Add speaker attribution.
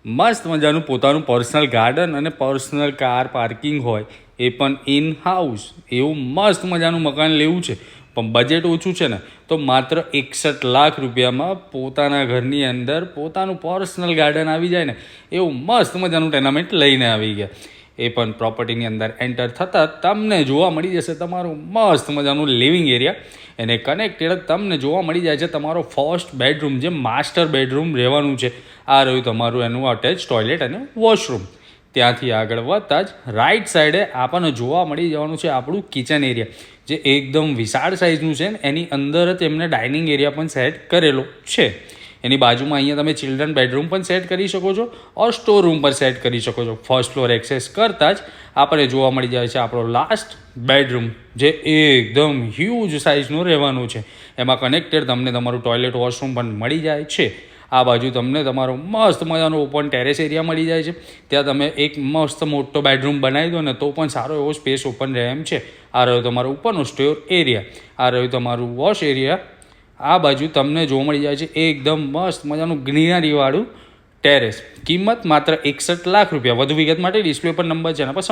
Speaker 1: મસ્ત મજાનું પોતાનું પર્સનલ ગાર્ડન અને પર્સનલ કાર પાર્કિંગ હોય એ પણ ઇન હાઉસ એવું મસ્ત મજાનું મકાન લેવું છે પણ બજેટ ઓછું છે ને તો માત્ર 61 લાખ રૂપિયામાં પોતાના ઘરની અંદર પોતાનું પર્સનલ ગાર્ડન આવી જાય ને એવું મસ્ત મજાનું ટેનામેન્ટ લઈને આવી ગયા. એ પણ પ્રોપર્ટીની અંદર એન્ટર થતાં તમને જોવા મળી જશે તમારું મસ્ત મજાનું લિવિંગ એરિયા. એને કનેક્ટેડ તમને જોવા મળી જાય છે તમારો ફર્સ્ટ બેડરૂમ, જે માસ્ટર બેડરૂમ રહેવાનું છે. આ રહ્યું તમારું એનું અટેચ ટોયલેટ અને વોશરૂમ. ત્યાંથી આગળ વધતા જ રાઈટ સાઈડે આપણને જોવા મળી જવાનું છે આપણું કિચન એરિયા, જે એકદમ વિશાળ સાઇઝનું છે ને એની અંદર જ એમને ડાઇનિંગ એરિયા પણ સેટ કરેલો છે. એની બાજુમાં અહીંયા તમે ચિલ્ડ્રન બેડરૂમ પણ સેટ કરી શકો છો ઓર સ્ટોર રૂમ પર સેટ કરી શકો છો. ફર્સ્ટ ફ્લોર એક્સેસ કરતાં જ આપણે જોવા મળી જાય છે આપણો લાસ્ટ બેડરૂમ, જે એકદમ હ્યુજ સાઇઝનું રહેવાનું છે. એમાં કનેક્ટેડ તમને તમારું ટોયલેટ વોશરૂમ પણ મળી જાય છે. આ બાજુ તમને તમારો મસ્ત મજાનો ઓપન ટેરેસ એરિયા મળી જાય છે. ત્યાં તમે એક મસ્ત મોટો બેડરૂમ બનાવી દો ને તો પણ સારો એવો સ્પેસ ઓપન રહે એમ છે. આ રહ્યો તમારો ઉપરનો સ્ટોર એરિયા, આ રહ્યું તમારું વોશ એરિયા. આ બાજુ તમને જોવા મળી જાય છે એકદમ મસ્ત મજાનું ગ્રીનરીવાળું ટેરેસ. કિંમત માત્ર 61 લાખ રૂપિયા. વધુ વિગત માટે ડિસ્પ્લે પર નંબર છે એના પર